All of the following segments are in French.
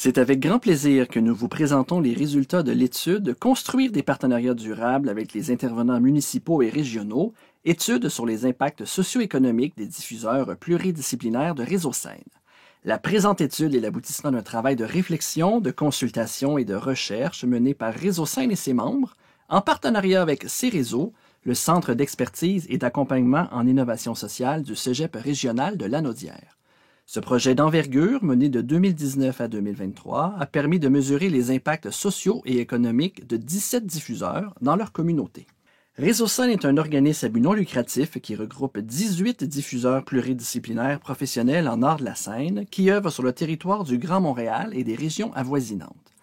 C'est avec grand plaisir que nous vous présentons les résultats de l'étude Construire des partenariats durables avec les intervenants municipaux et régionaux, étude sur les impacts socio-économiques des diffuseurs pluridisciplinaires de Réseau Scène. La présente étude est l'aboutissement d'un travail de réflexion, de consultation et de recherche mené par Réseau Scène et ses membres, en partenariat avec CERESO, le Centre d'expertise et d'accompagnement en innovation sociale du Cégep régional de Lanaudière. Ce projet d'envergure, mené de 2019 à 2023, a permis de mesurer les impacts sociaux et économiques de 17 diffuseurs dans leur communauté. Réseau Scène est un organisme à but non lucratif qui regroupe 18 diffuseurs pluridisciplinaires professionnels en art de la scène qui œuvrent sur le territoire du Grand Montréal et des régions avoisinantes.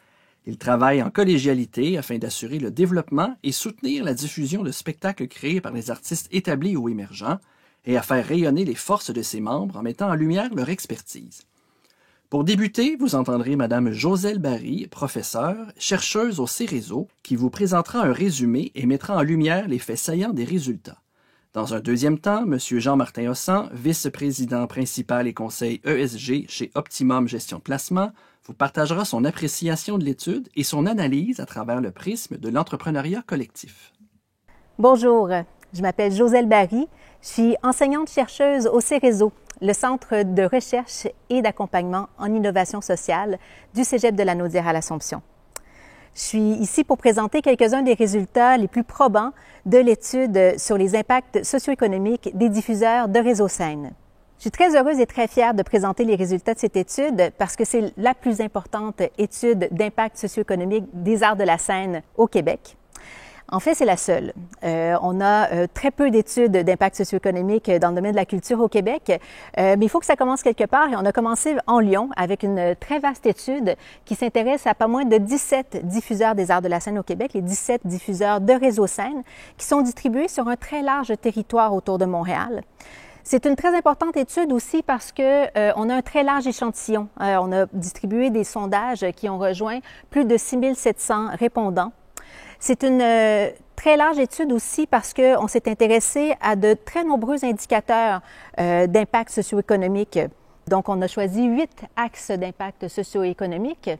Ils travaillent en collégialité afin d'assurer le développement et soutenir la diffusion de spectacles créés par les artistes établis ou émergents, et à faire rayonner les forces de ses membres en mettant en lumière leur expertise. Pour débuter, vous entendrez Mme Joselle Barry, professeure, chercheuse au CERESO, qui vous présentera un résumé et mettra en lumière les faits saillants des résultats. Dans un deuxième temps, M. Jean-Martin Hossan, vice-président principal et conseil ESG chez Optimum Gestion de Placement, vous partagera son appréciation de l'étude et son analyse à travers le prisme de l'entrepreneuriat collectif. Bonjour, je m'appelle Joselle Barry. Je suis enseignante-chercheuse au CERESO, le Centre de recherche et d'accompagnement en innovation sociale du Cégep de Lanaudière à l'Assomption. Je suis ici pour présenter quelques-uns des résultats les plus probants de l'étude sur les impacts socio-économiques des diffuseurs de Réseau Scène. Je suis très heureuse et très fière de présenter les résultats de cette étude parce que c'est la plus importante étude d'impact socio-économique des arts de la scène au Québec. En fait, c'est la seule. On a très peu d'études d'impact socio-économique dans le domaine de la culture au Québec, mais il faut que ça commence quelque part et on a commencé en Lyon avec une très vaste étude qui s'intéresse à pas moins de 17 diffuseurs des arts de la scène au Québec, les 17 diffuseurs de Réseau Scène qui sont distribués sur un très large territoire autour de Montréal. C'est une très importante étude aussi parce que on a un très large échantillon. On a distribué des sondages qui ont rejoint plus de 6700 répondants. C'est une très large étude aussi parce qu'on s'est intéressé à de très nombreux indicateurs d'impact socio-économique. Donc, on a choisi 8 axes d'impact socio-économique.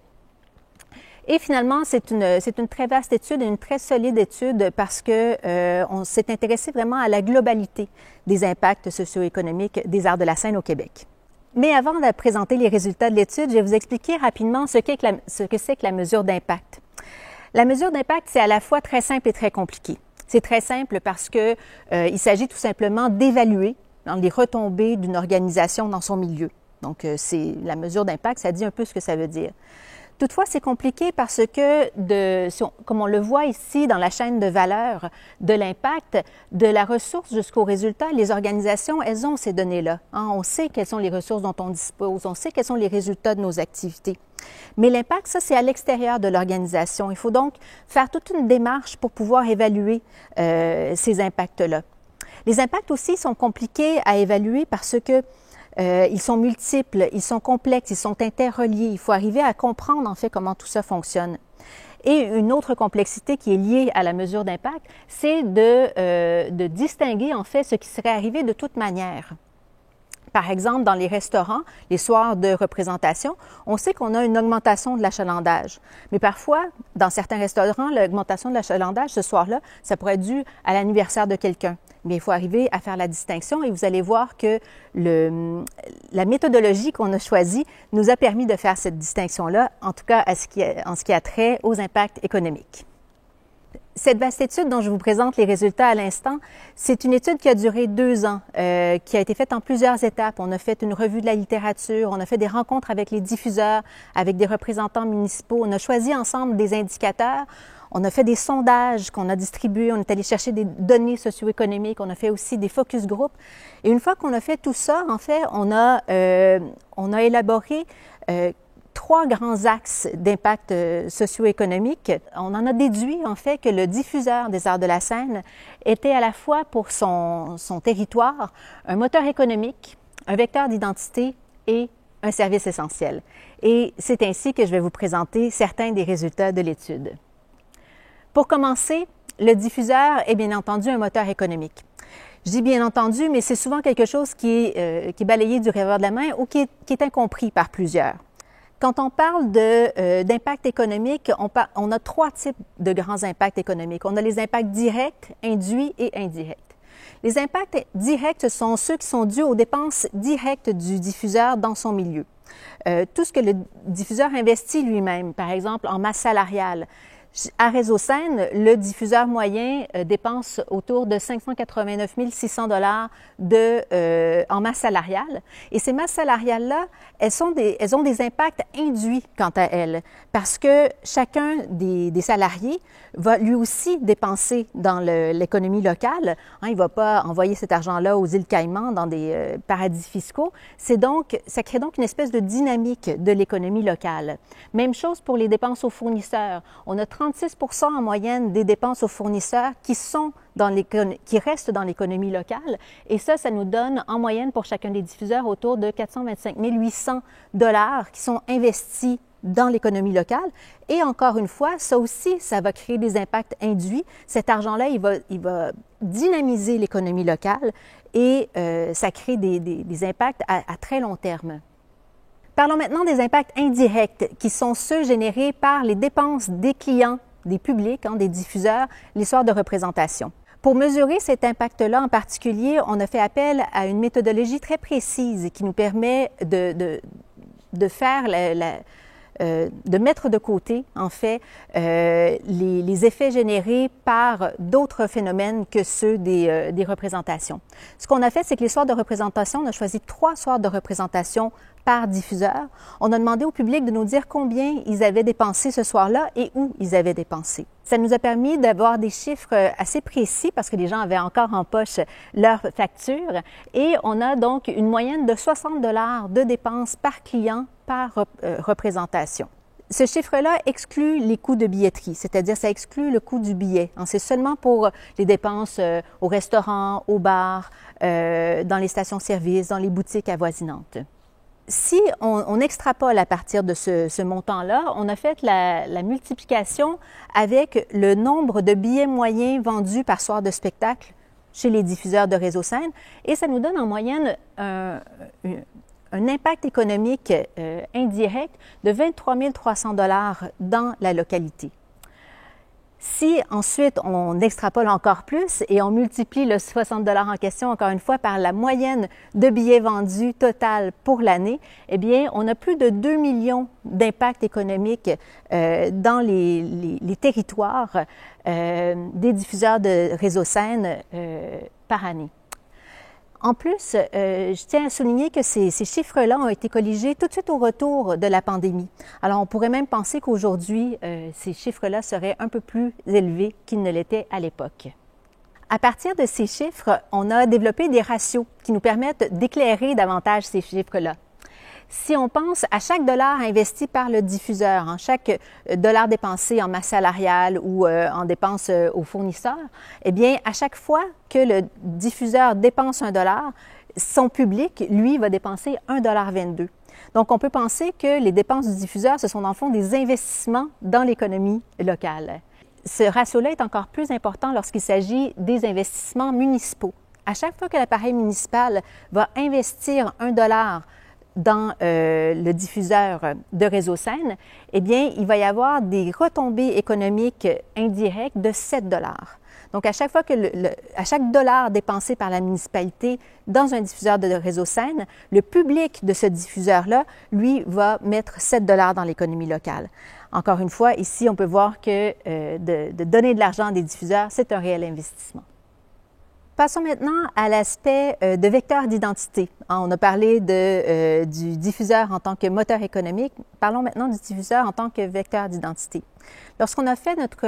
Et finalement, c'est une très vaste étude, une très solide étude parce que on s'est intéressé vraiment à la globalité des impacts socio-économiques des arts de la scène au Québec. Mais avant de présenter les résultats de l'étude, je vais vous expliquer rapidement ce que c'est que la mesure d'impact. La mesure d'impact, c'est à la fois très simple et très compliqué. C'est très simple parce que il s'agit tout simplement d'évaluer les retombées d'une organisation dans son milieu. Donc, c'est la mesure d'impact, ça dit un peu ce que ça veut dire. Toutefois, c'est compliqué parce que, comme on le voit ici dans la chaîne de valeur de l'impact, de la ressource jusqu'au résultat, les organisations, elles ont ces données-là. On sait quelles sont les ressources dont on dispose, on sait quels sont les résultats de nos activités. Mais l'impact, ça, c'est à l'extérieur de l'organisation. Il faut donc faire toute une démarche pour pouvoir évaluer ces impacts-là. Les impacts aussi sont compliqués à évaluer parce que ils sont multiples, ils sont complexes, ils sont interreliés. Il faut arriver à comprendre en fait comment tout ça fonctionne. Et une autre complexité qui est liée à la mesure d'impact, c'est de distinguer en fait ce qui serait arrivé de toute manière. Par exemple, dans les restaurants, les soirs de représentation, on sait qu'on a une augmentation de l'achalandage. Mais parfois, dans certains restaurants, l'augmentation de l'achalandage ce soir-là, ça pourrait être dû à l'anniversaire de quelqu'un. Mais il faut arriver à faire la distinction et vous allez voir que la méthodologie qu'on a choisie nous a permis de faire cette distinction-là, en tout cas en ce qui a trait aux impacts économiques. Cette vaste étude dont je vous présente les résultats à l'instant, c'est une étude qui a duré 2 ans, qui a été faite en plusieurs étapes. On a fait une revue de la littérature, on a fait des rencontres avec les diffuseurs, avec des représentants municipaux, on a choisi ensemble des indicateurs, on a fait des sondages qu'on a distribués, on est allé chercher des données socio-économiques, on a fait aussi des focus group. Et une fois qu'on a fait tout ça, en fait, on a élaboré 3 grands axes d'impact socio-économique. On en a déduit, en fait, que le diffuseur des arts de la scène était à la fois pour son territoire un moteur économique, un vecteur d'identité et un service essentiel. Et c'est ainsi que je vais vous présenter certains des résultats de l'étude. Pour commencer, le diffuseur est bien entendu un moteur économique. Je dis bien entendu, mais c'est souvent quelque chose qui est balayé du revers de la main ou qui est incompris par plusieurs. Quand on parle d'impact économique, on a trois types de grands impacts économiques. On a les impacts directs, induits et indirects. Les impacts directs, ce sont ceux qui sont dus aux dépenses directes du diffuseur dans son milieu. Tout ce que le diffuseur investit lui-même, par exemple en masse salariale. À Réseau Scène, le diffuseur moyen dépense autour de 589 600 $ en masse salariale. Et ces masses salariales-là, elles ont des impacts induits quant à elles, parce que chacun des salariés va lui aussi dépenser dans l'économie locale. Il ne va pas envoyer cet argent-là aux îles Caïmans, dans des paradis fiscaux. Ça crée donc une espèce de dynamique de l'économie locale. Même chose pour les dépenses aux fournisseurs. On a 36 % en moyenne des dépenses aux fournisseurs qui restent dans l'économie locale. Et ça nous donne en moyenne pour chacun des diffuseurs autour de 425 800 $ qui sont investis dans l'économie locale. Et encore une fois, ça aussi, ça va créer des impacts induits. Cet argent-là, il va dynamiser l'économie locale et ça crée des impacts à très long terme. Parlons maintenant des impacts indirects, qui sont ceux générés par les dépenses des clients, des publics, des diffuseurs, les soirs de représentation. Pour mesurer cet impact-là en particulier, on a fait appel à une méthodologie très précise qui nous permet de mettre de côté, en fait, les effets générés par d'autres phénomènes que ceux des représentations. Ce qu'on a fait, c'est que les soirs de représentation, on a choisi 3 soirs de représentation par diffuseur. On a demandé au public de nous dire combien ils avaient dépensé ce soir-là et où ils avaient dépensé. Ça nous a permis d'avoir des chiffres assez précis parce que les gens avaient encore en poche leur facture et on a donc une moyenne de 60 $ de dépenses par client par représentation. Ce chiffre-là exclut les coûts de billetterie, c'est-à-dire ça exclut le coût du billet. C'est seulement pour les dépenses au restaurant, au bar, dans les stations-service, dans les boutiques avoisinantes. Si on extrapole à partir de ce montant-là, on a fait la multiplication avec le nombre de billets moyens vendus par soir de spectacle chez les diffuseurs de Réseau Scène et ça nous donne en moyenne un impact économique indirect de 23 300 $ dans la localité. Si ensuite on extrapole encore plus et on multiplie le 60 $ en question, encore une fois, par la moyenne de billets vendus total pour l'année, eh bien, on a plus de 2 millions d'impacts économiques dans les territoires des diffuseurs de Réseau Scène par année. En plus, je tiens à souligner que ces chiffres-là ont été colligés tout de suite au retour de la pandémie. Alors, on pourrait même penser qu'aujourd'hui, ces chiffres-là seraient un peu plus élevés qu'ils ne l'étaient à l'époque. À partir de ces chiffres, on a développé des ratios qui nous permettent d'éclairer davantage ces chiffres-là. Si on pense à chaque dollar investi par le diffuseur, chaque dollar dépensé en masse salariale ou en dépenses aux fournisseurs, eh bien, à chaque fois que le diffuseur dépense $1, son public, lui, va dépenser $1,22. Donc, on peut penser que les dépenses du diffuseur, ce sont dans le fond des investissements dans l'économie locale. Ce ratio-là est encore plus important lorsqu'il s'agit des investissements municipaux. À chaque fois que l'appareil municipal va investir $1 dans le diffuseur de Réseau Scène, eh bien, il va y avoir des retombées économiques indirectes de 7 $. Donc, à chaque fois à chaque dollar dépensé par la municipalité dans un diffuseur de Réseau Scène, le public de ce diffuseur-là, lui, va mettre 7 $ dans l'économie locale. Encore une fois, ici, on peut voir que de donner de l'argent à des diffuseurs, c'est un réel investissement. Passons maintenant à l'aspect de vecteur d'identité. On a parlé du diffuseur en tant que moteur économique. Parlons maintenant du diffuseur en tant que vecteur d'identité. Lorsqu'on a fait notre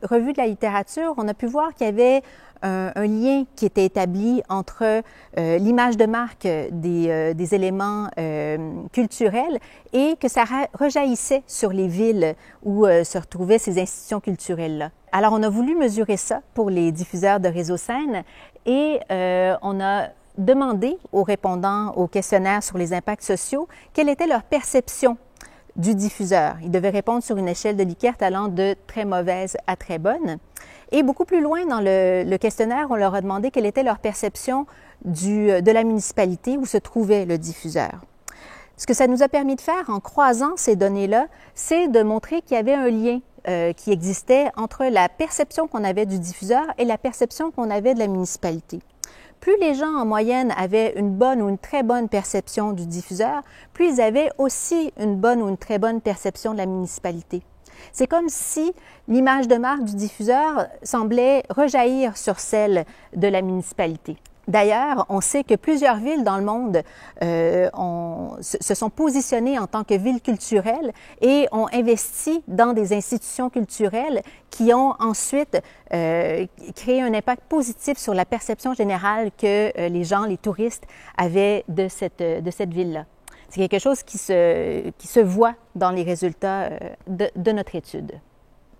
revue de la littérature, on a pu voir qu'il y avait un lien qui était établi entre l'image de marque des éléments culturels et que ça rejaillissait sur les villes où se retrouvaient ces institutions culturelles-là. Alors, on a voulu mesurer ça pour les diffuseurs de Réseau Scène et on a demandé aux répondants au questionnaire sur les impacts sociaux quelle était leur perception du diffuseur. Ils devaient répondre sur une échelle de Likert allant de très mauvaise à très bonne. Et beaucoup plus loin dans le questionnaire, on leur a demandé quelle était leur perception de la municipalité où se trouvait le diffuseur. Ce que ça nous a permis de faire en croisant ces données-là, c'est de montrer qu'il y avait un lien qui existait entre la perception qu'on avait du diffuseur et la perception qu'on avait de la municipalité. Plus les gens en moyenne avaient une bonne ou une très bonne perception du diffuseur, plus ils avaient aussi une bonne ou une très bonne perception de la municipalité. C'est comme si l'image de marque du diffuseur semblait rejaillir sur celle de la municipalité. D'ailleurs, on sait que plusieurs villes dans le monde se sont positionnées en tant que villes culturelles et ont investi dans des institutions culturelles qui ont ensuite créé un impact positif sur la perception générale que les gens, les touristes, avaient de cette ville-là. C'est quelque chose qui se voit dans les résultats de notre étude.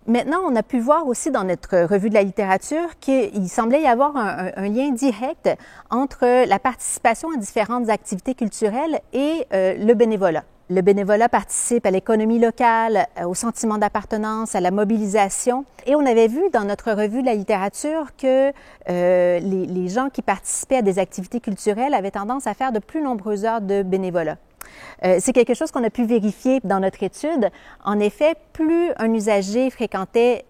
Maintenant, on a pu voir aussi dans notre revue de la littérature qu'il semblait y avoir un lien direct entre la participation à différentes activités culturelles et le bénévolat. Le bénévolat participe à l'économie locale, au sentiment d'appartenance, à la mobilisation. Et on avait vu dans notre revue de la littérature que les gens qui participaient à des activités culturelles avaient tendance à faire de plus nombreuses heures de bénévolat. C'est quelque chose qu'on a pu vérifier dans notre étude. En effet, plus un usager fréquentait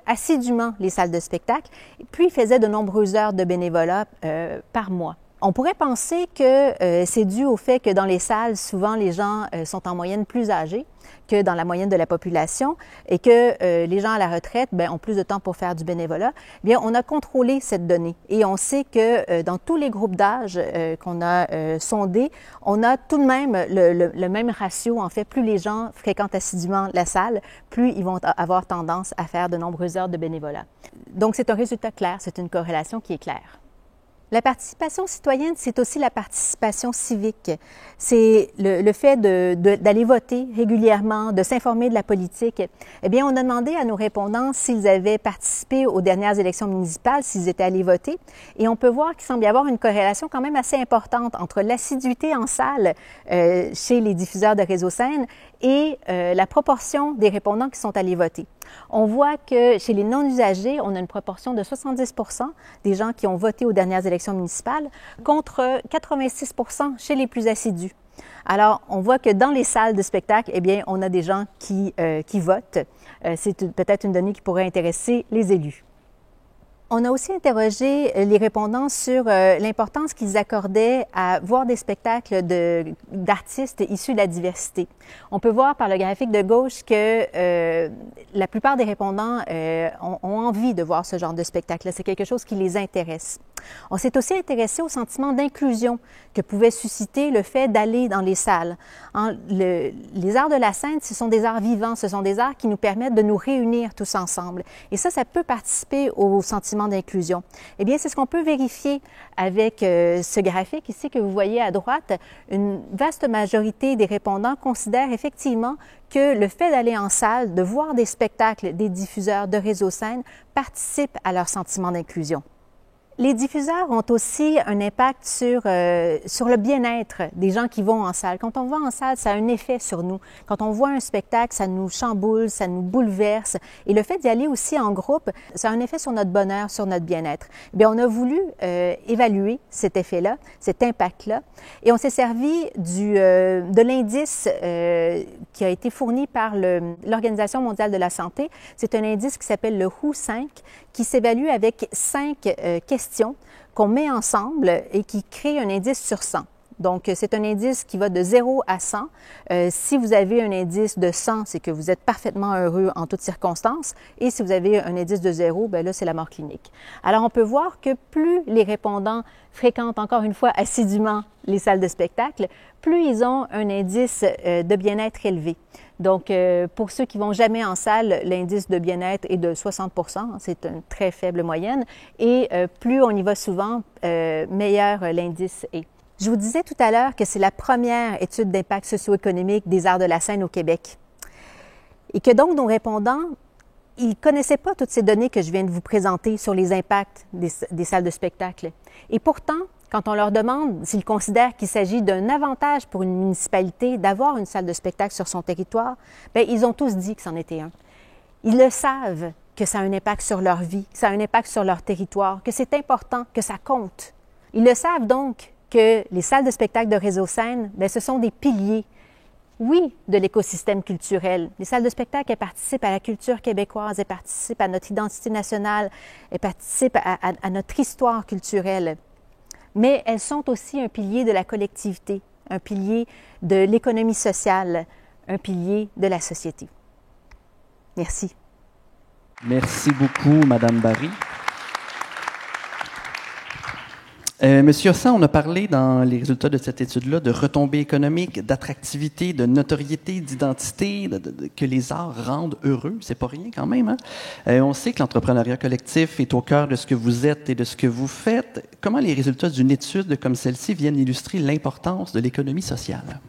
assidûment les salles de spectacle, plus il faisait de nombreuses heures de bénévolat par mois. On pourrait penser que c'est dû au fait que dans les salles, souvent les gens sont en moyenne plus âgés que dans la moyenne de la population et que les gens à la retraite ont plus de temps pour faire du bénévolat. Bien, on a contrôlé cette donnée et on sait que dans tous les groupes d'âge qu'on a sondés, on a tout de même le même ratio. En fait, plus les gens fréquentent assidûment la salle, plus ils vont avoir tendance à faire de nombreuses heures de bénévolat. Donc, c'est un résultat clair, c'est une corrélation qui est claire. La participation citoyenne, c'est aussi la participation civique. C'est le fait d'aller voter régulièrement, de s'informer de la politique. Eh bien, on a demandé à nos répondants s'ils avaient participé aux dernières élections municipales, s'ils étaient allés voter. Et on peut voir qu'il semble y avoir une corrélation quand même assez importante entre l'assiduité en salle chez les diffuseurs de réseau scène et la proportion des répondants qui sont allés voter. On voit que chez les non-usagers, on a une proportion de 70 % des gens qui ont voté aux dernières élections municipales contre 86 % chez les plus assidus. Alors, on voit que dans les salles de spectacle, eh bien, on a des gens qui votent. C'est peut-être une donnée qui pourrait intéresser les élus. On a aussi interrogé les répondants sur l'importance qu'ils accordaient à voir des spectacles d'artistes issus de la diversité. On peut voir par le graphique de gauche que la plupart des répondants ont envie de voir ce genre de spectacle-là. C'est quelque chose qui les intéresse. On s'est aussi intéressé au sentiment d'inclusion que pouvait susciter le fait d'aller dans les salles. Les arts de la scène, ce sont des arts vivants, ce sont des arts qui nous permettent de nous réunir tous ensemble. Et ça peut participer au sentiment d'inclusion. Eh bien, c'est ce qu'on peut vérifier avec ce graphique ici que vous voyez à droite. Une vaste majorité des répondants considèrent effectivement que le fait d'aller en salle, de voir des spectacles des diffuseurs de réseau scène participe à leur sentiment d'inclusion. Les diffuseurs ont aussi un impact sur le bien-être des gens qui vont en salle. Quand on va en salle, ça a un effet sur nous. Quand on voit un spectacle, ça nous chamboule, ça nous bouleverse. Et le fait d'y aller aussi en groupe, ça a un effet sur notre bonheur, sur notre bien-être. Bien, on a voulu évaluer cet effet-là, cet impact-là. Et on s'est servi de l'indice qui a été fourni par l'Organisation mondiale de la santé. C'est un indice qui s'appelle le WHO5, qui s'évalue avec 5 questions qu'on met ensemble et qui crée un indice sur 100. Donc, c'est un indice qui va de 0 à 100. Si vous avez un indice de 100, c'est que vous êtes parfaitement heureux en toutes circonstances. Et si vous avez un indice de 0, bien là, c'est la mort clinique. Alors, on peut voir que plus les répondants fréquentent encore une fois assidûment les salles de spectacle, plus ils ont un indice de bien-être élevé. Donc, pour ceux qui vont jamais en salle, l'indice de bien-être est de 60 %, c'est une très faible moyenne. Et plus on y va souvent, meilleur l'indice est. Je vous disais tout à l'heure que c'est la première étude d'impact socio-économique des arts de la scène au Québec. Et que donc nos répondants, ils ne connaissaient pas toutes ces données que je viens de vous présenter sur les impacts des salles de spectacle. Et pourtant, quand on leur demande s'ils considèrent qu'il s'agit d'un avantage pour une municipalité d'avoir une salle de spectacle sur son territoire, bien, ils ont tous dit que c'en était un. Ils le savent que ça a un impact sur leur vie, que ça a un impact sur leur territoire, que c'est important, que ça compte. Ils le savent donc que les salles de spectacle de Réseau Scène, bien, ce sont des piliers, oui, de l'écosystème culturel. Les salles de spectacle, elles participent à la culture québécoise, elles participent à notre identité nationale, elles participent à notre histoire culturelle. Mais elles sont aussi un pilier de la collectivité, un pilier de l'économie sociale, un pilier de la société. Merci. Merci beaucoup, Madame Barry. Monsieur Ossan, on a parlé dans les résultats de cette étude-là de retombées économiques, d'attractivité, de notoriété, d'identité, que les arts rendent heureux. C'est pas rien quand même, hein? On sait que l'entrepreneuriat collectif est au cœur de ce que vous êtes et de ce que vous faites. Comment les résultats d'une étude comme celle-ci viennent illustrer l'importance de l'économie sociale?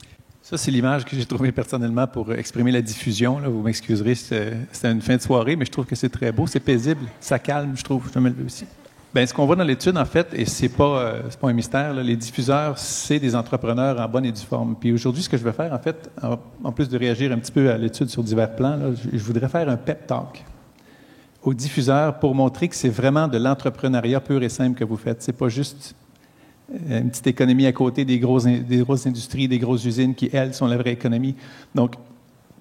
Ça, c'est l'image que j'ai trouvée personnellement pour exprimer la diffusion. Là. Vous m'excuserez, c'était une fin de soirée, mais je trouve que c'est très beau, c'est paisible, ça calme, je trouve. Je vais me lever aussi. Bien, ce qu'on voit dans l'étude, en fait, et c'est pas un mystère, là, les diffuseurs, c'est des entrepreneurs en bonne et due forme. Puis aujourd'hui, ce que je vais faire, en fait, en plus de réagir un petit peu à l'étude sur divers plans, là, je voudrais faire un pep talk aux diffuseurs pour montrer que c'est vraiment de l'entrepreneuriat pur et simple que vous faites. C'est pas juste une petite économie à côté des grosses industries, des grosses usines qui, elles, sont la vraie économie. Donc,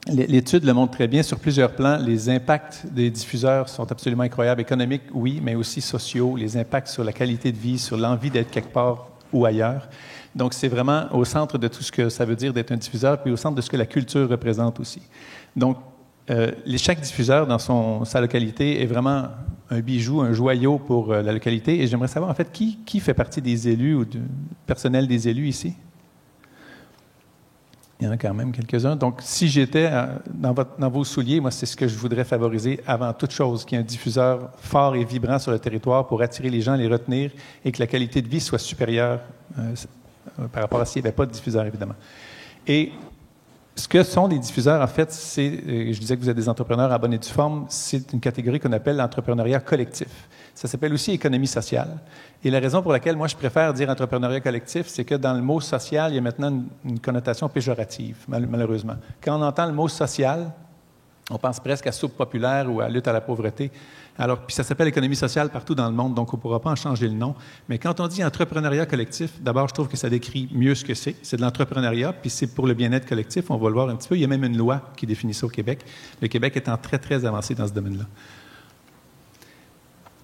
l'étude le montre très bien sur plusieurs plans. Les impacts des diffuseurs sont absolument incroyables. Économiques, oui, mais aussi sociaux. Les impacts sur la qualité de vie, sur l'envie d'être quelque part ou ailleurs. Donc, c'est vraiment au centre de tout ce que ça veut dire d'être un diffuseur, puis au centre de ce que la culture représente aussi. Donc, chaque diffuseur dans sa localité est vraiment un bijou, un joyau pour la localité. Et j'aimerais savoir, en fait, qui fait partie des élus ou du personnel des élus ici? Il y en a quand même quelques-uns. Donc, si j'étais dans vos souliers, moi, c'est ce que je voudrais favoriser avant toute chose, qu'il y ait un diffuseur fort et vibrant sur le territoire pour attirer les gens, les retenir et que la qualité de vie soit supérieure par rapport à s'il n'y avait pas de diffuseur, évidemment. Et ce que sont les diffuseurs, en fait, je disais que vous êtes des entrepreneurs en bonne et due forme, c'est une catégorie qu'on appelle l'entrepreneuriat collectif. Ça s'appelle aussi économie sociale. Et la raison pour laquelle moi je préfère dire entrepreneuriat collectif, c'est que dans le mot social, il y a maintenant une connotation péjorative, malheureusement. Quand on entend le mot social, on pense presque à soupe populaire ou à lutte à la pauvreté. Alors, puis ça s'appelle économie sociale partout dans le monde, donc on ne pourra pas en changer le nom. Mais quand on dit entrepreneuriat collectif, d'abord, je trouve que ça décrit mieux ce que c'est. C'est de l'entrepreneuriat, puis c'est pour le bien-être collectif. On va le voir un petit peu. Il y a même une loi qui définit ça au Québec. Le Québec étant très, très avancé dans ce domaine-là.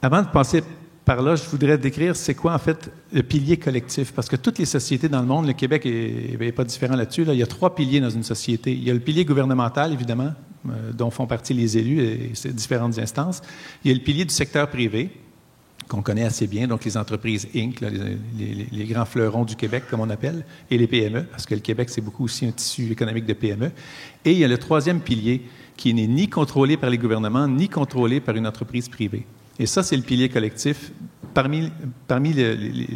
Avant de passer par là, je voudrais décrire c'est quoi, en fait, le pilier collectif. Parce que toutes les sociétés dans le monde, le Québec n'est pas différent là-dessus. Là, il y a 3 piliers dans une société. Il y a le pilier gouvernemental, évidemment, dont font partie les élus et ces différentes instances. Il y a le pilier du secteur privé, qu'on connaît assez bien, donc les entreprises Inc., là, les grands fleurons du Québec, comme on appelle, et les PME, parce que le Québec, c'est beaucoup aussi un tissu économique de PME. Et il y a le 3e pilier, qui n'est ni contrôlé par les gouvernements, ni contrôlé par une entreprise privée. Et ça, c'est le pilier collectif. Parmi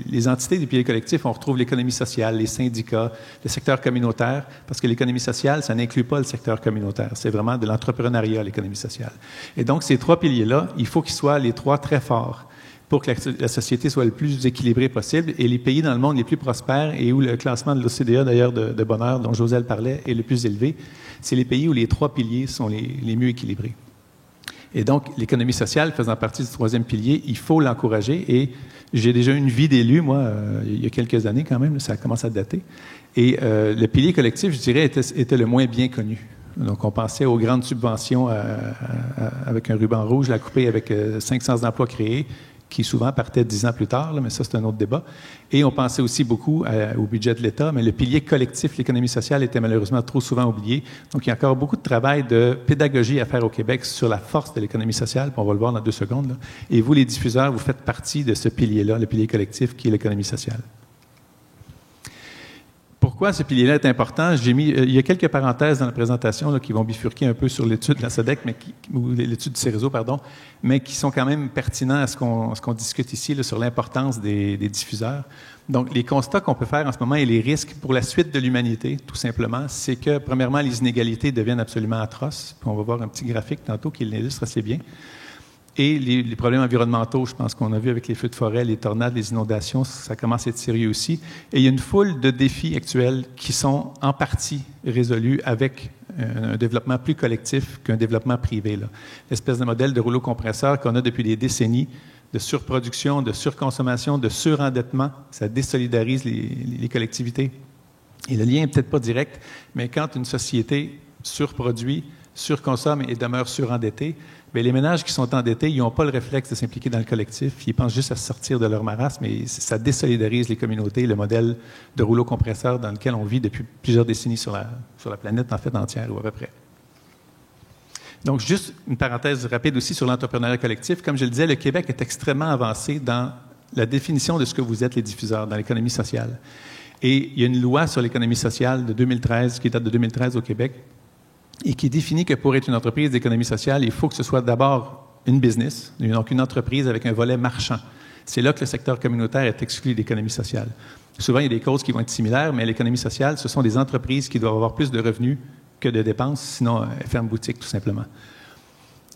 les entités du pilier collectif, on retrouve l'économie sociale, les syndicats, le secteur communautaire, parce que l'économie sociale, ça n'inclut pas le secteur communautaire. C'est vraiment de l'entrepreneuriat, l'économie sociale. Et donc, ces 3 piliers-là, il faut qu'ils soient les 3 très forts pour que la société soit le plus équilibrée possible. Et les pays dans le monde les plus prospères et où le classement de l'OCDE, d'ailleurs, de bonheur, dont Joselle parlait, est le plus élevé, c'est les pays où les 3 piliers sont les mieux équilibrés. Et donc, l'économie sociale faisant partie du 3e pilier, il faut l'encourager. Et j'ai déjà eu une vie d'élu, moi, il y a quelques années quand même, ça commence à dater. Et le pilier collectif, je dirais, était le moins bien connu. Donc, on pensait aux grandes subventions avec un ruban rouge, la coupée avec 500 emplois créés, qui souvent partaient 10 ans plus tard, là, mais ça, c'est un autre débat. Et on pensait aussi beaucoup au budget de l'État, mais le pilier collectif, l'économie sociale, était malheureusement trop souvent oublié. Donc, il y a encore beaucoup de travail de pédagogie à faire au Québec sur la force de l'économie sociale, puis on va le voir dans 2 secondes. Là. Et vous, les diffuseurs, vous faites partie de ce pilier-là, le pilier collectif, qui est l'économie sociale. Pourquoi ce pilier-là est important? Il y a quelques parenthèses dans la présentation là, qui vont bifurquer un peu sur l'étude de la SODEC, ou l'étude du CERESO, pardon, mais qui sont quand même pertinents à ce qu'on discute ici là, sur l'importance des diffuseurs. Donc, les constats qu'on peut faire en ce moment et les risques pour la suite de l'humanité, tout simplement, c'est que, premièrement, les inégalités deviennent absolument atroces. Puis on va voir un petit graphique tantôt qui l'illustre assez bien. Et les problèmes environnementaux, je pense qu'on a vu avec les feux de forêt, les tornades, les inondations, ça commence à être sérieux aussi. Et il y a une foule de défis actuels qui sont en partie résolus avec un développement plus collectif qu'un développement privé. L'espèce de modèle de rouleau compresseur qu'on a depuis des décennies de surproduction, de surconsommation, de surendettement. Ça désolidarise les collectivités. Et le lien n'est peut-être pas direct, mais quand une société surproduit, surconsomme et demeure surendettée, bien, les ménages qui sont endettés, ils n'ont pas le réflexe de s'impliquer dans le collectif. Ils pensent juste à sortir de leur marasme, mais ça désolidarise les communautés, le modèle de rouleau compresseur dans lequel on vit depuis plusieurs décennies sur la planète, en fait, entière ou à peu près. Donc, juste une parenthèse rapide aussi sur l'entrepreneuriat collectif. Comme je le disais, le Québec est extrêmement avancé dans la définition de ce que vous êtes, les diffuseurs, dans l'économie sociale. Et il y a une loi sur l'économie sociale de 2013, qui date de 2013 au Québec, et qui définit que pour être une entreprise d'économie sociale, il faut que ce soit d'abord une business, donc une entreprise avec un volet marchand. C'est là que le secteur communautaire est exclu de l'économie sociale. Souvent, il y a des causes qui vont être similaires, mais l'économie sociale, ce sont des entreprises qui doivent avoir plus de revenus que de dépenses, sinon elles ferment boutique, tout simplement.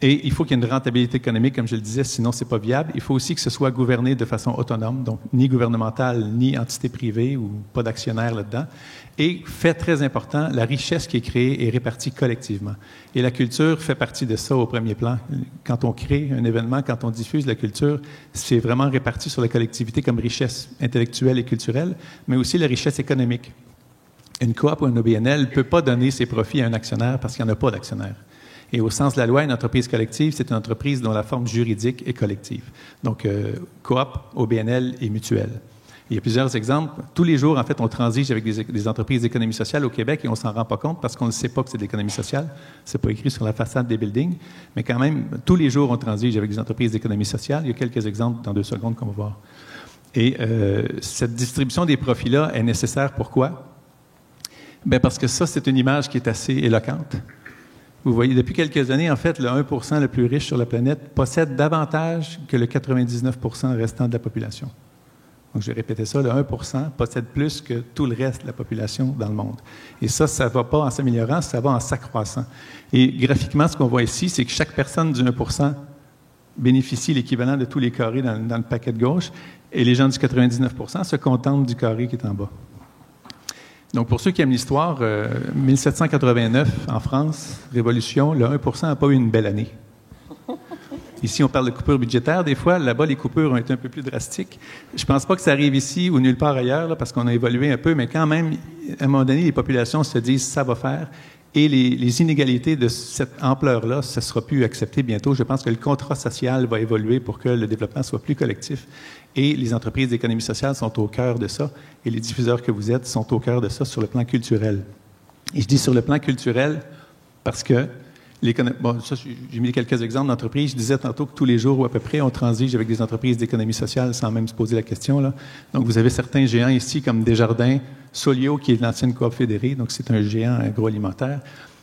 Et il faut qu'il y ait une rentabilité économique, comme je le disais, sinon ce n'est pas viable. Il faut aussi que ce soit gouverné de façon autonome, donc ni gouvernementale, ni entité privée ou pas d'actionnaire là-dedans. Et, fait très important, la richesse qui est créée est répartie collectivement. Et la culture fait partie de ça au premier plan. Quand on crée un événement, quand on diffuse la culture, c'est vraiment réparti sur la collectivité comme richesse intellectuelle et culturelle, mais aussi la richesse économique. Une coop ou un OBNL ne peut pas donner ses profits à un actionnaire parce qu'il n'y en a pas d'actionnaire. Et au sens de la loi, une entreprise collective, c'est une entreprise dont la forme juridique est collective. Donc, coop, OBNL et mutuelle. Il y a plusieurs exemples. Tous les jours, en fait, on transige avec des entreprises d'économie sociale au Québec et on ne s'en rend pas compte parce qu'on ne sait pas que c'est de l'économie sociale. Ce n'est pas écrit sur la façade des buildings. Mais quand même, tous les jours, on transige avec des entreprises d'économie sociale. Il y a quelques exemples dans 2 secondes qu'on va voir. Et cette distribution des profits-là est nécessaire. Pourquoi? Bien, parce que ça, c'est une image qui est assez éloquente. Vous voyez, depuis quelques années, en fait, le 1% le plus riche sur la planète possède davantage que le 99% restant de la population. Donc, je vais répéter ça, le 1% possède plus que tout le reste de la population dans le monde. Et ça ne va pas en s'améliorant, ça va en s'accroissant. Et graphiquement, ce qu'on voit ici, c'est que chaque personne du 1% bénéficie l'équivalent de tous les carrés dans le paquet de gauche, et les gens du 99% se contentent du carré qui est en bas. Donc, pour ceux qui aiment l'histoire, 1789, en France, Révolution, le 1% n'a pas eu une belle année. Ici, on parle de coupures budgétaires. Des fois, là-bas, les coupures ont été un peu plus drastiques. Je ne pense pas que ça arrive ici ou nulle part ailleurs, là, parce qu'on a évolué un peu, mais quand même, à un moment donné, les populations se disent « ça va faire ». Et les inégalités de cette ampleur-là, ça ne sera plus accepté bientôt. Je pense que le contrat social va évoluer pour que le développement soit plus collectif. Et les entreprises d'économie sociale sont au cœur de ça. Et les diffuseurs que vous êtes sont au cœur de ça sur le plan culturel. Et je dis sur le plan culturel parce que j'ai mis quelques exemples d'entreprises. Je disais tantôt que tous les jours ou à peu près, on transige avec des entreprises d'économie sociale sans même se poser la question, là. Donc, vous avez certains géants ici comme Desjardins, Solio, qui est l'ancienne coop fédérée, donc c'est un géant agroalimentaire.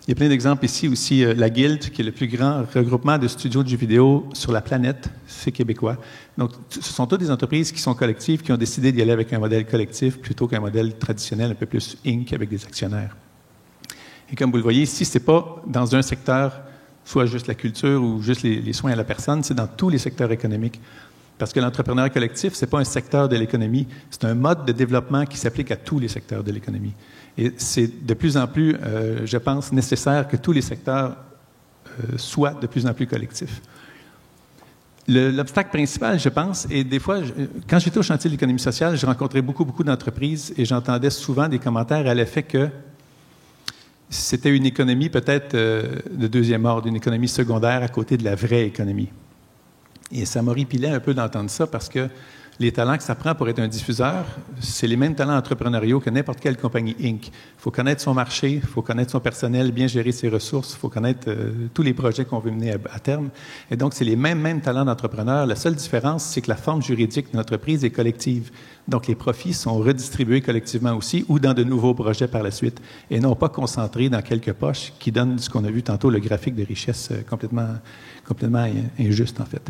Il y a plein d'exemples ici aussi. La Guild, qui est le plus grand regroupement de studios de jeux vidéo sur la planète, c'est québécois. Donc, ce sont toutes des entreprises qui sont collectives, qui ont décidé d'y aller avec un modèle collectif plutôt qu'un modèle traditionnel, un peu plus Inc. avec des actionnaires. Et comme vous le voyez ici, ce n'est pas dans un secteur, soit juste la culture ou juste les soins à la personne, c'est dans tous les secteurs économiques. Parce que l'entrepreneuriat collectif, ce n'est pas un secteur de l'économie, c'est un mode de développement qui s'applique à tous les secteurs de l'économie. Et c'est de plus en plus, je pense, nécessaire que tous les secteurs soient de plus en plus collectifs. L'obstacle principal, je pense, et des fois, quand j'étais au chantier de l'économie sociale, je rencontrais beaucoup d'entreprises et j'entendais souvent des commentaires à l'effet que c'était une économie peut-être de deuxième ordre, une économie secondaire à côté de la vraie économie. Et ça m'horripilait un peu d'entendre ça parce que les talents que ça prend pour être un diffuseur, c'est les mêmes talents entrepreneuriaux que n'importe quelle compagnie Inc. Il faut connaître son marché, il faut connaître son personnel, bien gérer ses ressources, il faut connaître tous les projets qu'on veut mener à terme. Et donc, c'est les mêmes talents d'entrepreneur. La seule différence, c'est que la forme juridique de l'entreprise est collective. Donc, les profits sont redistribués collectivement aussi ou dans de nouveaux projets par la suite et non pas concentrés dans quelques poches qui donnent ce qu'on a vu tantôt, le graphique de richesse complètement injuste, en fait.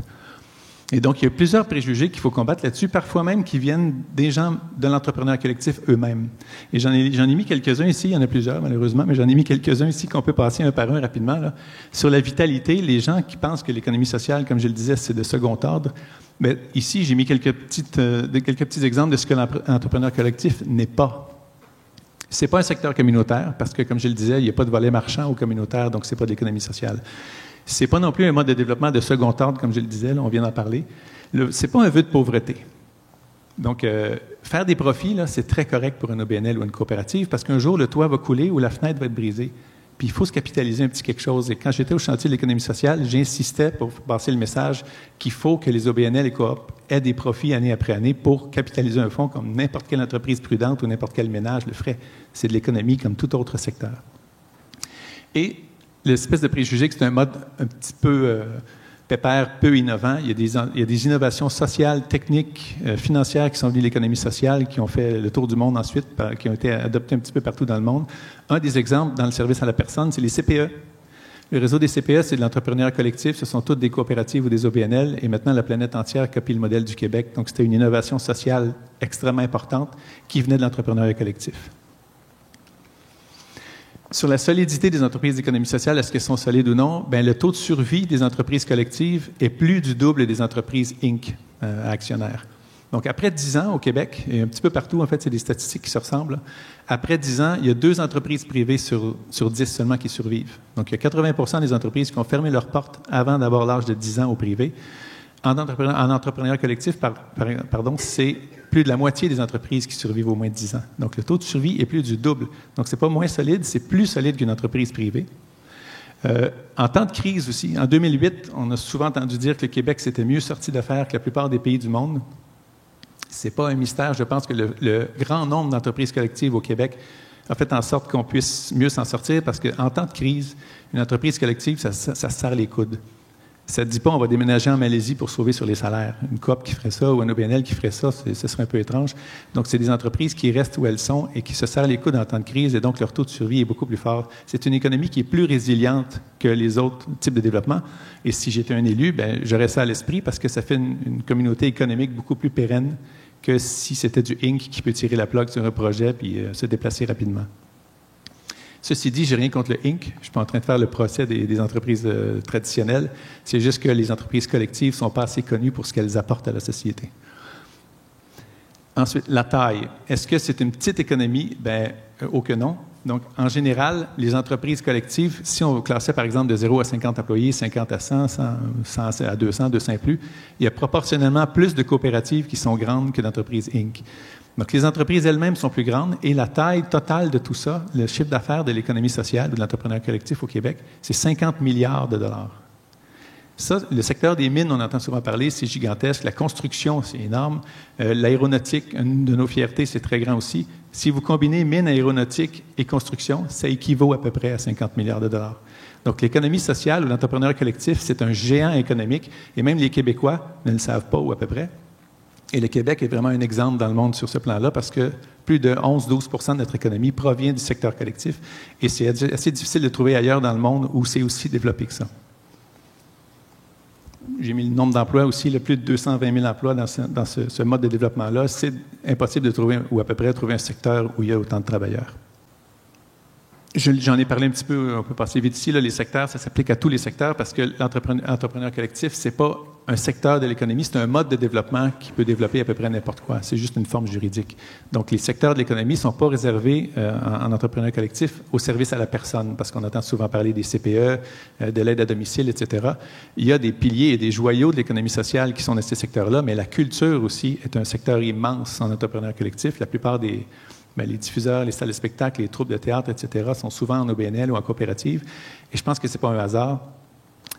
Et donc, il y a plusieurs préjugés qu'il faut combattre là-dessus, parfois même qui viennent des gens de l'entrepreneuriat collectif eux-mêmes. Et j'en ai mis quelques-uns ici, il y en a plusieurs malheureusement, mais j'en ai mis quelques-uns ici qu'on peut passer un par un rapidement. Là. Sur la vitalité, les gens qui pensent que l'économie sociale, comme je le disais, c'est de second ordre, mais ici, j'ai mis quelques petits exemples de ce que l'entrepreneur collectif n'est pas. Ce n'est pas un secteur communautaire parce que, comme je le disais, il n'y a pas de volet marchand ou communautaire, donc ce n'est pas de l'économie sociale. Ce n'est pas non plus un mode de développement de second ordre, comme je le disais, là, on vient d'en parler. Ce n'est pas un vœu de pauvreté. Donc, faire des profits, là, c'est très correct pour une OBNL ou une coopérative parce qu'un jour, le toit va couler ou la fenêtre va être brisée. Puis, il faut se capitaliser un petit quelque chose. Et quand j'étais au chantier de l'économie sociale, j'insistais pour passer le message qu'il faut que les OBNL et coop aient des profits année après année pour capitaliser un fonds comme n'importe quelle entreprise prudente ou n'importe quel ménage le ferait. C'est de l'économie comme tout autre secteur. Et l'espèce de préjugé que c'est un mode un petit peu pépère, peu innovant. Il y a des innovations sociales, techniques, financières qui sont venues de l'économie sociale, qui ont fait le tour du monde ensuite, qui ont été adoptées un petit peu partout dans le monde. Un des exemples dans le service à la personne, c'est les CPE. Le réseau des CPE, c'est de l'entrepreneuriat collectif. Ce sont toutes des coopératives ou des OBNL. Et maintenant, la planète entière copie le modèle du Québec. Donc, c'était une innovation sociale extrêmement importante qui venait de l'entrepreneuriat collectif. Sur la solidité des entreprises d'économie sociale, est-ce qu'elles sont solides ou non? Bien, le taux de survie des entreprises collectives est plus du double des entreprises Inc. Actionnaires. Donc, après 10 ans au Québec, et un petit peu partout, en fait, c'est des statistiques qui se ressemblent. Après 10 ans, il y a 2 entreprises privées sur 10 seulement qui survivent. Donc, il y a 80 des entreprises qui ont fermé leurs portes avant d'avoir l'âge de 10 ans au privé. En entrepreneuriat collectif, c'est plus de la moitié des entreprises qui survivent au moins de 10 ans. Donc, le taux de survie est plus du double. Donc, ce n'est pas moins solide, c'est plus solide qu'une entreprise privée. En temps de crise aussi, en 2008, on a souvent entendu dire que le Québec s'était mieux sorti d'affaires que la plupart des pays du monde. Ce n'est pas un mystère. Je pense que le grand nombre d'entreprises collectives au Québec a fait en sorte qu'on puisse mieux s'en sortir parce qu'en temps de crise, une entreprise collective, ça se serre les coudes. Ça ne dit pas on va déménager en Malaisie pour sauver sur les salaires. Une coop qui ferait ça ou un OBNL qui ferait ça, ce serait un peu étrange. Donc, c'est des entreprises qui restent où elles sont et qui se serrent les coudes en temps de crise et donc leur taux de survie est beaucoup plus fort. C'est une économie qui est plus résiliente que les autres types de développement. Et si j'étais un élu, bien, j'aurais ça à l'esprit parce que ça fait une communauté économique beaucoup plus pérenne que si c'était du Inc. Qui peut tirer la plug sur un projet puis se déplacer rapidement. Ceci dit, je n'ai rien contre le Inc. Je ne suis pas en train de faire le procès des entreprises traditionnelles. C'est juste que les entreprises collectives ne sont pas assez connues pour ce qu'elles apportent à la société. Ensuite, la taille. Est-ce que c'est une petite économie? Bien, oh que non. Donc, en général, les entreprises collectives, si on classait par exemple de 0 à 50 employés, 50 à 100, 100 à 200, 200 et plus, il y a proportionnellement plus de coopératives qui sont grandes que d'entreprises Inc. Donc, les entreprises elles-mêmes sont plus grandes et la taille totale de tout ça, le chiffre d'affaires de l'économie sociale, de l'entrepreneuriat collectif au Québec, c'est 50 milliards de dollars. Ça, le secteur des mines, on entend souvent parler, c'est gigantesque. La construction, c'est énorme. L'aéronautique, une de nos fiertés, c'est très grand aussi. Si vous combinez mines, aéronautique et construction, ça équivaut à peu près à 50 milliards de dollars. Donc, l'économie sociale ou l'entrepreneuriat collectif, c'est un géant économique et même les Québécois ne le savent pas ou à peu près. Et le Québec est vraiment un exemple dans le monde sur ce plan-là parce que plus de 11-12 de notre économie provient du secteur collectif et c'est assez difficile de trouver ailleurs dans le monde où c'est aussi développé que ça. J'ai mis le nombre d'emplois aussi, plus de 220 000 emplois dans ce mode de développement-là. C'est impossible de trouver, ou à peu près, trouver un secteur où il y a autant de travailleurs. J'en ai parlé un petit peu, on peut passer vite ici. Là, les secteurs, ça s'applique à tous les secteurs parce que l'entrepreneur collectif, ce n'est pas un secteur de l'économie, c'est un mode de développement qui peut développer à peu près n'importe quoi. C'est juste une forme juridique. Donc, les secteurs de l'économie ne sont pas réservés en entrepreneur collectif au service à la personne parce qu'on entend souvent parler des CPE, de l'aide à domicile, etc. Il y a des piliers et des joyaux de l'économie sociale qui sont dans ces secteurs-là, mais la culture aussi est un secteur immense en entrepreneur collectif. La plupart les diffuseurs, les salles de spectacle, les troupes de théâtre, etc., sont souvent en OBNL ou en coopérative. Et je pense que ce n'est pas un hasard.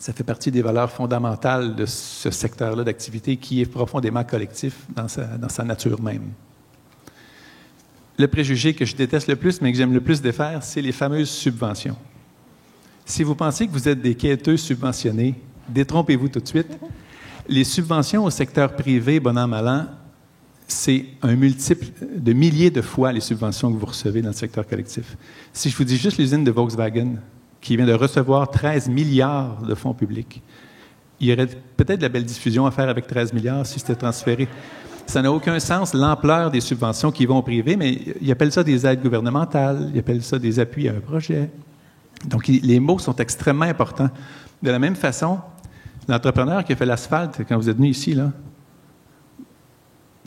Ça fait partie des valeurs fondamentales de ce secteur-là d'activité qui est profondément collectif dans sa nature même. Le préjugé que je déteste le plus, mais que j'aime le plus défaire, c'est les fameuses subventions. Si vous pensez que vous êtes des quêteux subventionnés, détrompez-vous tout de suite. Les subventions au secteur privé, bon an, mal an, c'est un multiple de milliers de fois les subventions que vous recevez dans le secteur collectif. Si je vous dis juste l'usine de Volkswagen, qui vient de recevoir 13 milliards de fonds publics, il y aurait peut-être de la belle diffusion à faire avec 13 milliards si c'était transféré. Ça n'a aucun sens, l'ampleur des subventions qui vont au privé, mais ils appellent ça des aides gouvernementales, ils appellent ça des appuis à un projet. Donc, les mots sont extrêmement importants. De la même façon, l'entrepreneur qui a fait l'asphalte, quand vous êtes venu ici, là,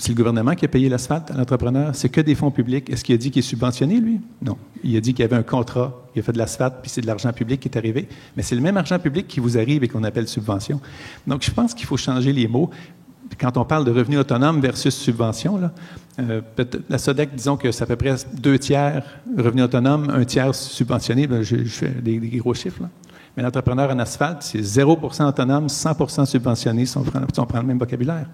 C'est le gouvernement qui a payé l'asphalte à l'entrepreneur. C'est que des fonds publics. Est-ce qu'il a dit qu'il est subventionné, lui? Non. Il a dit qu'il y avait un contrat, il a fait de l'asphalte, puis c'est de l'argent public qui est arrivé. Mais c'est le même argent public qui vous arrive et qu'on appelle subvention. Donc, je pense qu'il faut changer les mots. Quand on parle de revenus autonomes versus subvention, là, la SODEC, disons que c'est à peu près 2/3 revenus autonomes, 1/3 subventionné. Je fais des gros chiffres, là. Mais l'entrepreneur en asphalte, c'est 0% autonome, 100% subventionné si on prend le même vocabulaire.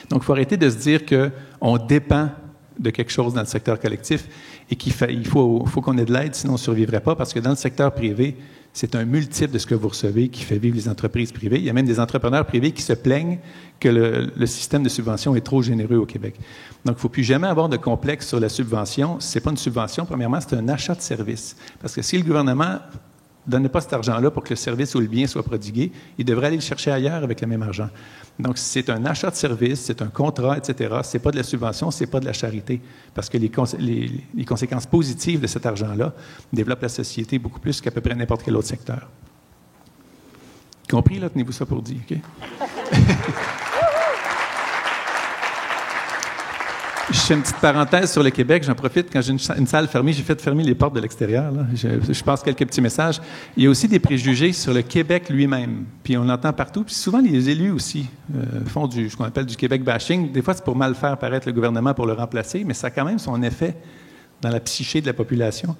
Donc, il faut arrêter de se dire qu'on dépend de quelque chose dans le secteur collectif et qu'il faut qu'on ait de l'aide, sinon on ne survivrait pas, parce que dans le secteur privé, c'est un multiple de ce que vous recevez qui fait vivre les entreprises privées. Il y a même des entrepreneurs privés qui se plaignent que le système de subvention est trop généreux au Québec. Donc, il ne faut plus jamais avoir de complexe sur la subvention. Ce n'est pas une subvention, premièrement, c'est un achat de service. Parce que si le gouvernement ne donnait pas cet argent-là pour que le service ou le bien soit prodigué, il devrait aller le chercher ailleurs avec le même argent. Donc, c'est un achat de service, c'est un contrat, etc. Ce n'est pas de la subvention, ce n'est pas de la charité. Parce que les conséquences positives de cet argent-là développent la société beaucoup plus qu'à peu près n'importe quel autre secteur. Compris, là? Tenez-vous ça pour dire, OK? Je fais une petite parenthèse sur le Québec. J'en profite. Quand j'ai une salle fermée, j'ai fait fermer les portes de l'extérieur. Là. Je passe quelques petits messages. Il y a aussi des préjugés sur le Québec lui-même. Puis on l'entend partout. Puis souvent, les élus aussi font ce qu'on appelle du Québec bashing. Des fois, c'est pour mal faire paraître le gouvernement pour le remplacer, mais ça a quand même son effet dans la psyché de la population.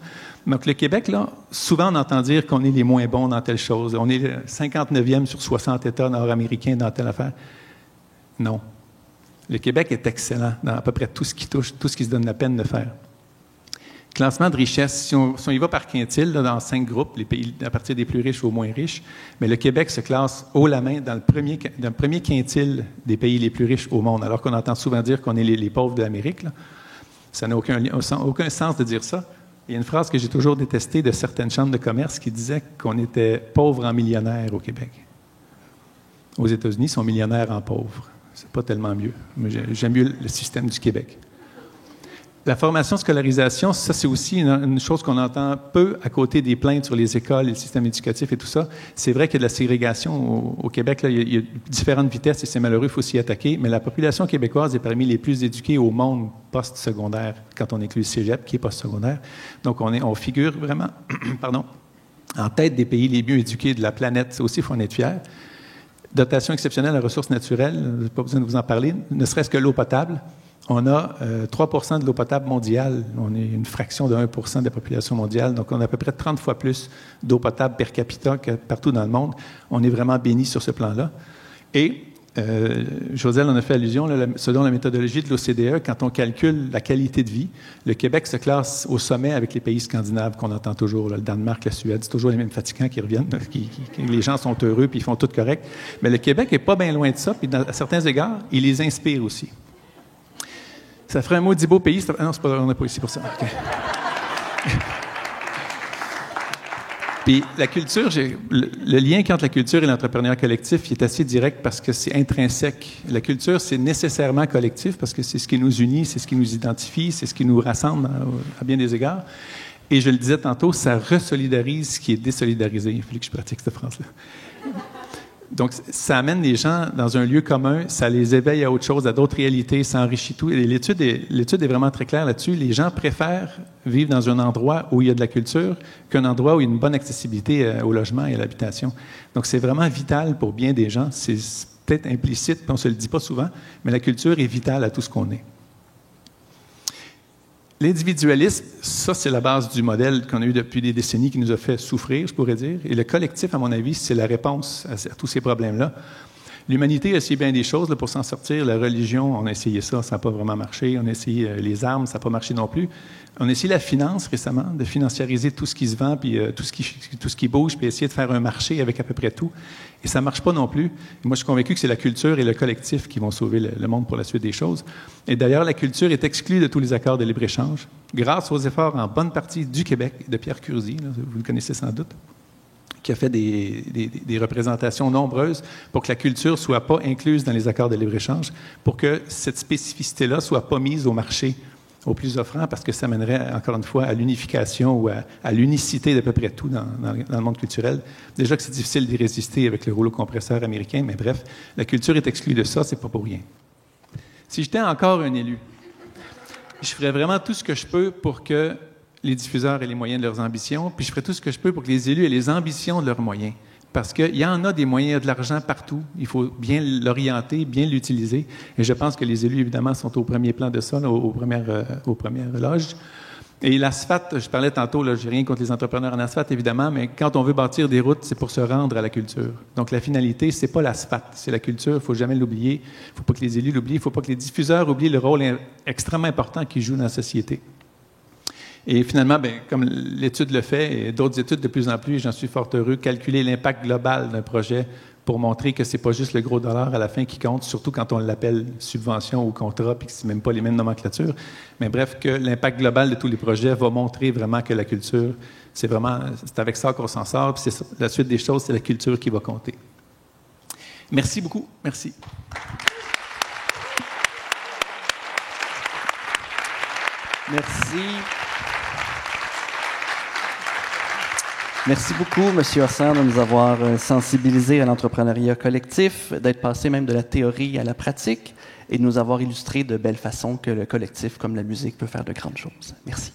Donc, le Québec, là, souvent, on entend dire qu'on est les moins bons dans telle chose. On est le 59e sur 60 États nord-américains dans telle affaire. Non. Le Québec est excellent dans à peu près tout ce qui touche, tout ce qui se donne la peine de faire. Classement de richesse, si on y va par quintile, là, dans 5 groupes, les pays à partir des plus riches aux moins riches, mais le Québec se classe haut la main dans le premier quintile des pays les plus riches au monde, alors qu'on entend souvent dire qu'on est les pauvres de l'Amérique. Là. Ça n'a aucun sens de dire ça. Il y a une phrase que j'ai toujours détestée de certaines chambres de commerce qui disait qu'on était pauvres en millionnaires au Québec. Aux États-Unis, ils sont millionnaires en pauvres. C'est pas tellement mieux. Mais j'aime mieux le système du Québec. La formation, scolarisation, ça, c'est aussi une chose qu'on entend peu à côté des plaintes sur les écoles et le système éducatif et tout ça. C'est vrai qu'il y a de la ségrégation au Québec. Là, il y a différentes vitesses et c'est malheureux, il faut s'y attaquer. Mais la population québécoise est parmi les plus éduquées au monde post-secondaire, quand on inclut le cégep, qui est post-secondaire. Donc, on figure vraiment en tête des pays les mieux éduqués de la planète. Ça aussi, il faut en être fier. Dotation exceptionnelle à ressources naturelles, pas besoin de vous en parler, ne serait-ce que l'eau potable. On a 3% de l'eau potable mondiale. On est une fraction de 1% de la population mondiale. Donc, on a à peu près 30 fois plus d'eau potable per capita que partout dans le monde. On est vraiment béni sur ce plan-là. Et Joselle en a fait allusion, là, selon la méthodologie de l'OCDE, quand on calcule la qualité de vie, le Québec se classe au sommet avec les pays scandinaves qu'on entend toujours, là, le Danemark, la Suède, c'est toujours les mêmes fatigants qui reviennent, les gens sont heureux puis ils font tout correct. Mais le Québec n'est pas bien loin de ça, puis à certains égards, il les inspire aussi. Ça ferait un maudit beau pays. Non, on n'est pas ici pour ça. Okay. Puis la culture, le lien entre la culture et l'entrepreneuriat collectif il est assez direct parce que c'est intrinsèque. La culture, c'est nécessairement collectif parce que c'est ce qui nous unit, c'est ce qui nous identifie, c'est ce qui nous rassemble à bien des égards. Et je le disais tantôt, ça resolidarise ce qui est désolidarisé. Il fallait que je pratique cette phrase-là. Donc, ça amène les gens dans un lieu commun, ça les éveille à autre chose, à d'autres réalités, ça enrichit tout. Et l'étude est vraiment très claire là-dessus. Les gens préfèrent vivre dans un endroit où il y a de la culture qu'un endroit où il y a une bonne accessibilité au logement et à l'habitation. Donc, c'est vraiment vital pour bien des gens. C'est peut-être implicite, puis on ne se le dit pas souvent, mais la culture est vitale à tout ce qu'on est. L'individualisme, ça, c'est la base du modèle qu'on a eu depuis des décennies qui nous a fait souffrir, je pourrais dire. Et le collectif, à mon avis, c'est la réponse à tous ces problèmes-là. L'humanité a essayé bien des choses là, pour s'en sortir. La religion, on a essayé ça n'a pas vraiment marché. On a essayé les armes, ça n'a pas marché non plus. On a essayé la finance récemment, de financiariser tout ce qui se vend, puis tout ce qui bouge, puis essayer de faire un marché avec à peu près tout. Et ça ne marche pas non plus. Et moi, je suis convaincu que c'est la culture et le collectif qui vont sauver le monde pour la suite des choses. Et d'ailleurs, la culture est exclue de tous les accords de libre-échange, grâce aux efforts en bonne partie du Québec, de Pierre Curzi, là, vous le connaissez sans doute, qui a fait des représentations nombreuses pour que la culture ne soit pas incluse dans les accords de libre-échange, pour que cette spécificité-là ne soit pas mise au marché au plus offrant, parce que ça mènerait, encore une fois, à l'unification ou à l'unicité d'à peu près tout dans le monde culturel. Déjà que c'est difficile d'y résister avec le rouleau compresseur américain, mais bref, la culture est exclue de ça, c'est pas pour rien. Si j'étais encore un élu, je ferais vraiment tout ce que je peux pour que les diffuseurs aient les moyens de leurs ambitions, puis je ferais tout ce que je peux pour que les élus aient les ambitions de leurs moyens. Parce qu'il y en a des moyens, il y a de l'argent partout. Il faut bien l'orienter, bien l'utiliser. Et je pense que les élus, évidemment, sont au premier plan de ça, aux premières loges. Et l'asphalte, je parlais tantôt, je n'ai rien contre les entrepreneurs en asphalte, évidemment, mais quand on veut bâtir des routes, c'est pour se rendre à la culture. Donc, la finalité, c'est pas l'asphalte, c'est la culture. Il ne faut jamais l'oublier. Il ne faut pas que les élus l'oublient. Il ne faut pas que les diffuseurs oublient le rôle extrêmement important qu'ils jouent dans la société. Et finalement, comme l'étude le fait, et d'autres études de plus en plus, j'en suis fort heureux, calculer l'impact global d'un projet pour montrer que ce n'est pas juste le gros dollar à la fin qui compte, surtout quand on l'appelle subvention ou contrat, puis que ce n'est même pas les mêmes nomenclatures. Mais bref, que l'impact global de tous les projets va montrer vraiment que la culture, c'est avec ça qu'on s'en sort, puis la suite des choses, c'est la culture qui va compter. Merci beaucoup. Merci. Merci. Merci beaucoup, M. Ossan, de nous avoir sensibilisés à l'entrepreneuriat collectif, d'être passé même de la théorie à la pratique et de nous avoir illustré de belle façon que le collectif, comme la musique, peut faire de grandes choses. Merci.